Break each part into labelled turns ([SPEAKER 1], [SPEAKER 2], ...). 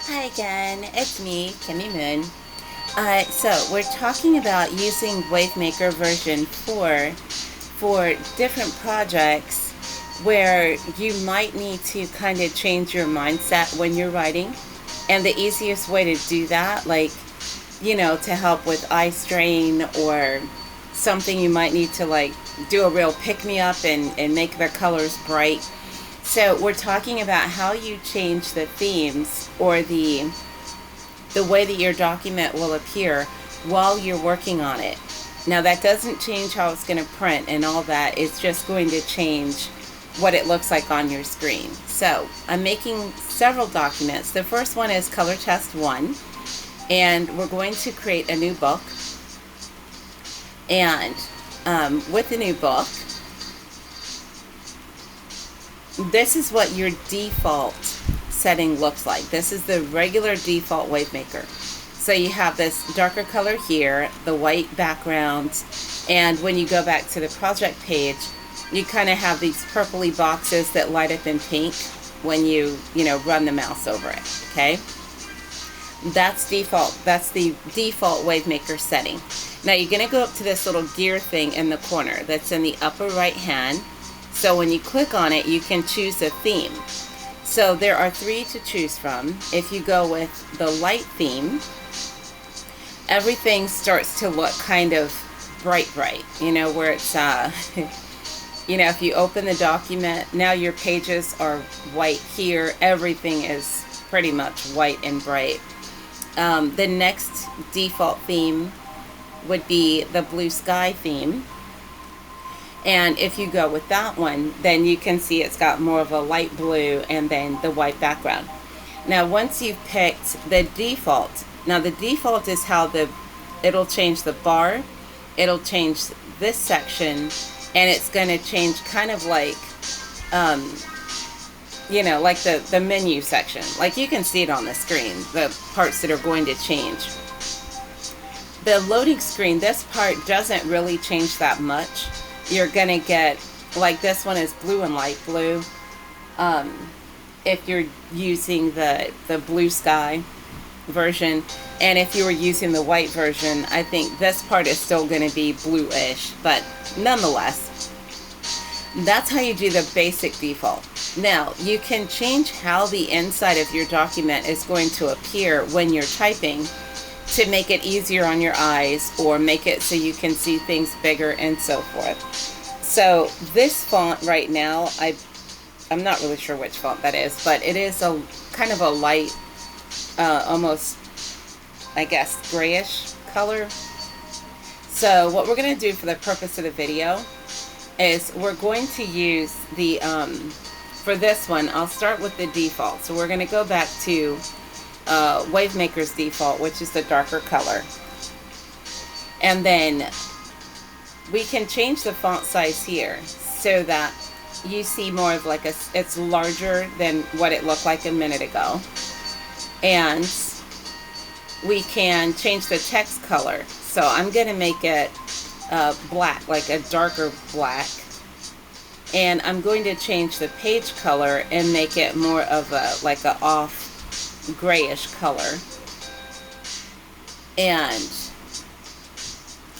[SPEAKER 1] Hi again, it's me, Kimmy Moon. So we're talking about using Wavemaker version 4 for different projects where you might need to kind of change your mindset when you're writing. And the easiest way to do that, to help with eye strain or something you might need to do a real pick-me-up and make the colors bright. So we're talking about how you change the themes or the way that your document will appear while you're working on it. Now that doesn't change how it's going to print and all that. It's just going to change what it looks like on your screen. So I'm making several documents. The first one is color test 1, and we're going to create a new book. And with the new book, this is what your default setting looks like. This is the regular default Wavemaker. So you have this darker color here, the white background, and when you go back to the project page, you kind of have these purpley boxes that light up in pink when you run the mouse over it, okay? That's default. That's the default Wavemaker setting. Now you're going to go up to this little gear thing in the corner that's in the upper right hand. So when you click on it, you can choose a theme. So there are 3 to choose from. If you go with the light theme, everything starts to look kind of bright, where it's, if you open the document, now your pages are white here. Everything is pretty much white and bright. The next default theme would be the blue sky theme. And if you go with that one, then you can see it's got more of a light blue and then the white background. Now, once you've picked the default, now the default is how it'll change the bar, it'll change this section, and it's going to change kind of like, like the menu section. Like you can see it on the screen, the parts that are going to change. The loading screen, this part doesn't really change that much. You're gonna get, like this one is blue and light blue. If you're using the blue sky version, and if you were using the white version, I think this part is still gonna be bluish, but nonetheless, that's how you do the basic default. Now, you can change how the inside of your document is going to appear when you're typing to make it easier on your eyes or make it so you can see things bigger and so forth. So this font right now, I'm not really sure which font that is, but it is a kind of a light, almost, I guess, grayish color. So what we're going to do for the purpose of the video is we're going to use the, for this one, I'll start with the default. So we're going to go back to Wavemaker's default, which is the darker color, and then we can change the font size here so that you see more of like it's larger than what it looked like a minute ago, and we can change the text color. So I'm going to make it black, like a darker black, and I'm going to change the page color and make it more of a off grayish color. And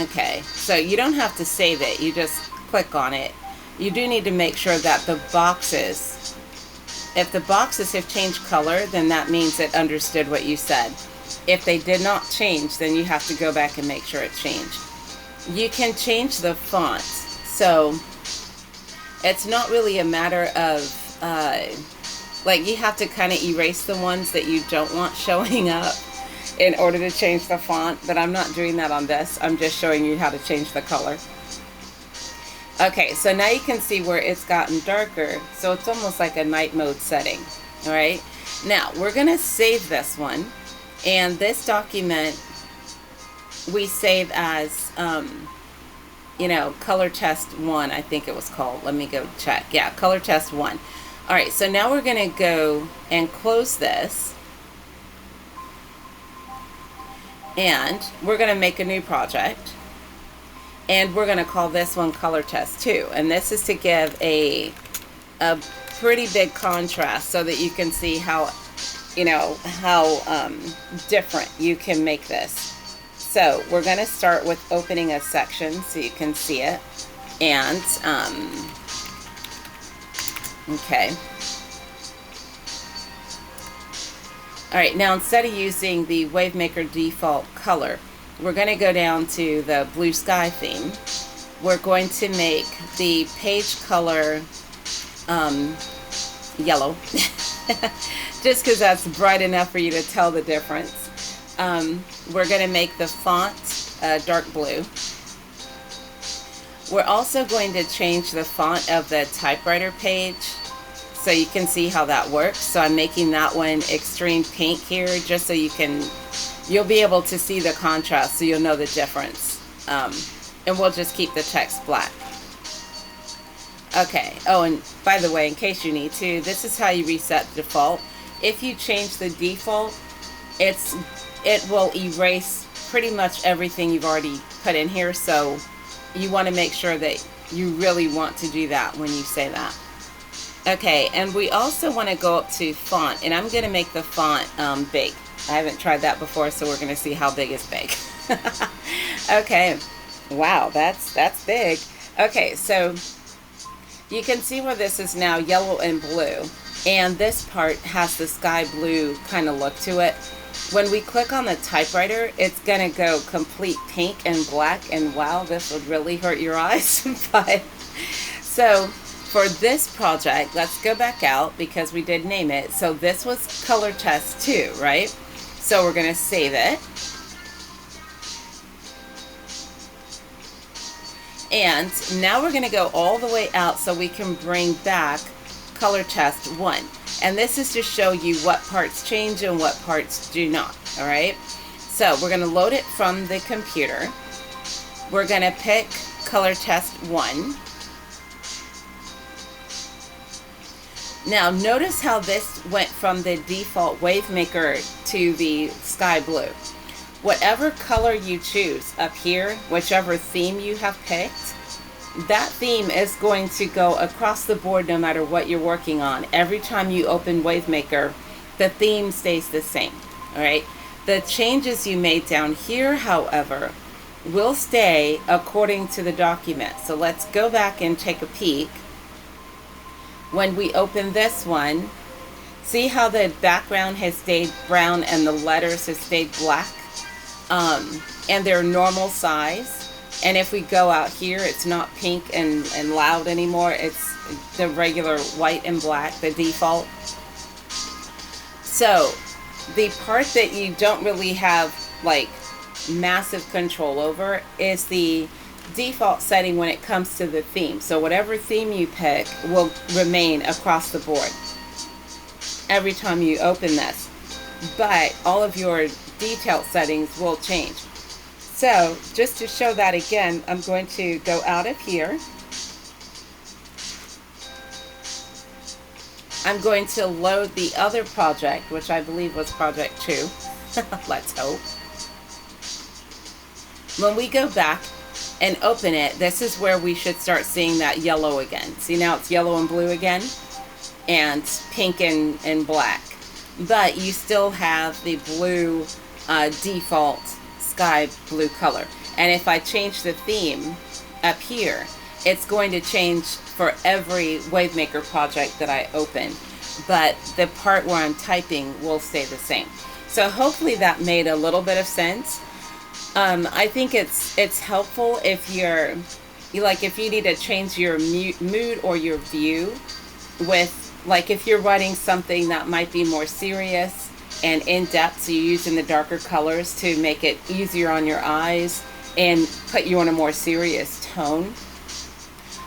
[SPEAKER 1] okay, so you don't have to save it, you just click on it. You do need to make sure that the boxes, if the boxes have changed color, then that means it understood what you said. If they did not change, then you have to go back and make sure it changed. You can change the font, so it's not really a matter of you have to kind of erase the ones that you don't want showing up in order to change the font, but I'm not doing that on this. I'm just showing you how to change the color. Okay, so now you can see where it's gotten darker, so it's almost like a night mode setting. All right, now we're going to save this one, and this document we save as color test 1, I think it was called. Let me go check. Yeah, color test 1. All right, so now we're going to go and close this, and we're going to make a new project, and we're going to call this one color test 2, and this is to give a pretty big contrast so that you can see how you know, how different you can make this. So we're going to start with opening a section so you can see it. And, okay. Alright, now instead of using the Wavemaker default color, we're going to go down to the blue sky theme. We're going to make the page color yellow, just because that's bright enough for you to tell the difference. We're going to make the font dark blue. We're also going to change the font of the typewriter page so you can see how that works. So I'm making that one extreme pink here just so you'll be able to see the contrast so you'll know the difference. And we'll just keep the text black. Okay, oh, and by the way, in case you need to, this is how you reset the default. If you change the default, it will erase pretty much everything you've already put in here, so you want to make sure that you really want to do that when you say that. Okay, and we also want to go up to font, and I'm going to make the font big. I haven't tried that before, so we're going to see how big is big. Okay, wow, that's big. Okay, so you can see where this is now yellow and blue, and this part has the sky blue kind of look to it. When we click on the typewriter, it's going to go complete pink and black, and wow, this would really hurt your eyes. But so for this project, let's go back out because we did name it. So this was color test 2, right? So we're going to save it. And now we're going to go all the way out so we can bring back color test 1. And this is to show you what parts change and what parts do not. All right. So we're going to load it from the computer. We're going to pick color test 1. Now notice how this went from the default Wavemaker to the sky blue. Whatever color you choose up here, whichever theme you have picked, that theme is going to go across the board no matter what you're working on. Every time you open Wavemaker, the theme stays the same. All right. The changes you made down here, however, will stay according to the document. So let's go back and take a peek. When we open this one, see how the background has stayed brown and the letters have stayed black? And they're normal size. And if we go out here, it's not pink and loud anymore. It's the regular white and black, the default. So the part that you don't really have like massive control over is the default setting when it comes to the theme. So whatever theme you pick will remain across the board every time you open this. But all of your detail settings will change. So just to show that again, I'm going to go out of here. I'm going to load the other project, which I believe was project 2. Let's hope. When we go back and open it, this is where we should start seeing that yellow again. See, now it's yellow and blue again, and pink and black. But you still have the blue default sky blue color. And if I change the theme up here, it's going to change for every Wavemaker project that I open. But the part where I'm typing will stay the same. So hopefully that made a little bit of sense. I think it's helpful if if you need to change your mood or your view with, like, if you're writing something that might be more serious and in-depth, so you're using the darker colors to make it easier on your eyes and put you on a more serious tone,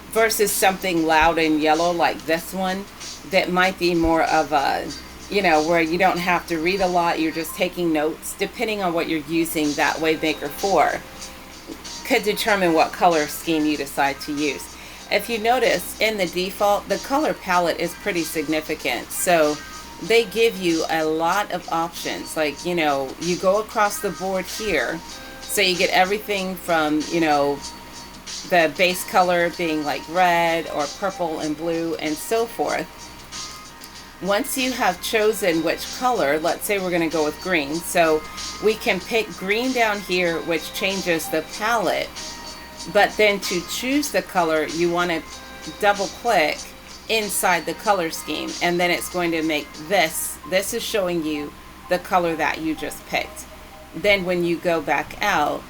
[SPEAKER 1] versus something loud and yellow like this one that might be more of a, where you don't have to read a lot, you're just taking notes. Depending on what you're using that Wavemaker for, could determine what color scheme you decide to use. If you notice, in the default, the color palette is pretty significant. So they give you a lot of options. Like, you go across the board here. So you get everything from, the base color being like red or purple and blue and so forth. Once you have chosen which color, let's say we're going to go with green, so we can pick green down here, which changes the palette, but then to choose the color, you want to double click inside the color scheme, and then it's going to make this is showing you the color that you just picked. Then when you go back out,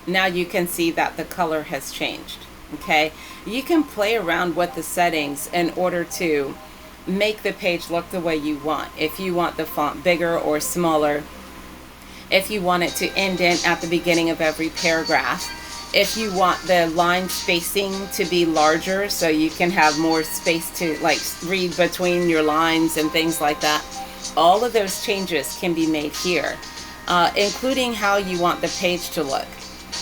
[SPEAKER 1] now you can see that the color has changed. Okay, you can play around with the settings in order to make the page look the way you want. If you want the font bigger or smaller, if you want it to end in at the beginning of every paragraph, if you want the line spacing to be larger so you can have more space to like read between your lines and things like that, all of those changes can be made here, including how you want the page to look.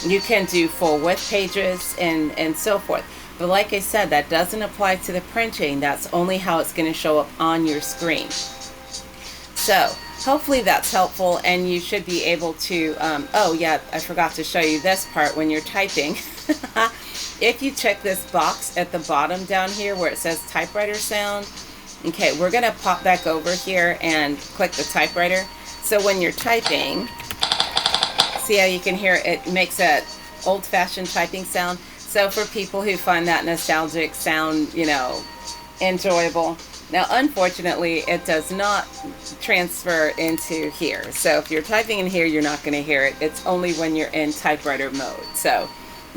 [SPEAKER 1] You can do full width pages and so forth. But like I said, that doesn't apply to the printing. That's only how it's going to show up on your screen. So hopefully that's helpful, and you should be able to, oh yeah, I forgot to show you this part when you're typing. If you check this box at the bottom down here where it says typewriter sound, okay, we're going to pop back over here and click the typewriter. So when you're typing, see how you can hear it makes a old-fashioned typing sound. So for people who find that nostalgic sound, you know, enjoyable. Now, unfortunately, it does not transfer into here. So if you're typing in here, you're not going to hear it. It's only when you're in typewriter mode. So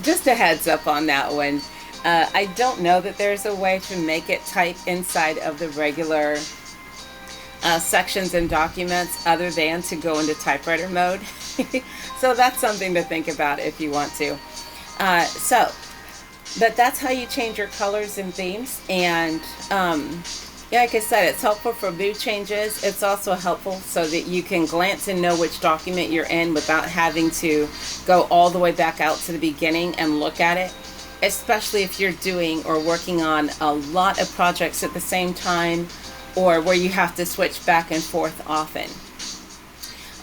[SPEAKER 1] just a heads up on that one. I don't know that there's a way to make it type inside of the regular sections and documents other than to go into typewriter mode. So that's something to think about if you want to. But that's how you change your colors and themes. And yeah, like I said, it's helpful for mood changes. It's also helpful so that you can glance and know which document you're in without having to go all the way back out to the beginning and look at it, especially if you're doing or working on a lot of projects at the same time, or where you have to switch back and forth often.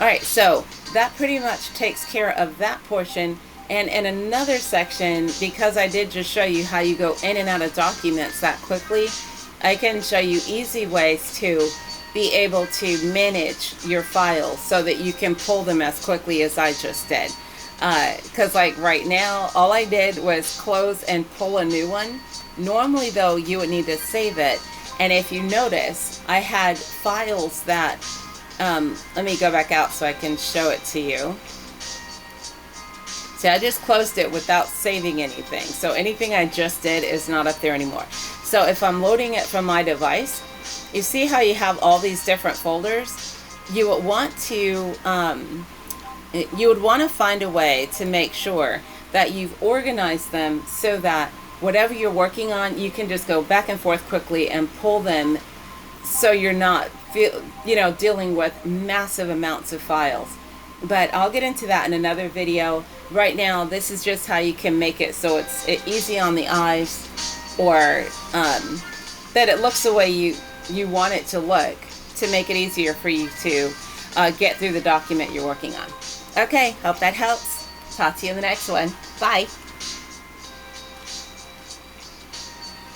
[SPEAKER 1] All right, so that pretty much takes care of that portion. And in another section, because I did just show you how you go in and out of documents that quickly, I can show you easy ways to be able to manage your files so that you can pull them as quickly as I just did. Because like right now, all I did was close and pull a new one. Normally though, you would need to save it. And if you notice, I had files that, let me go back out so I can show it to you. See, I just closed it without saving anything. So anything I just did is not up there anymore. So if I'm loading it from my device, you see how you have all these different folders? You would want to, find a way to make sure that you've organized them so that whatever you're working on, you can just go back and forth quickly and pull them, so you're not dealing with massive amounts of files. But I'll get into that in another video. Right now, this is just how you can make it so it's easy on the eyes, or that it looks the way you want it to look, to make it easier for you to get through the document you're working on. Okay, hope that helps. Talk to you in the next one. Bye.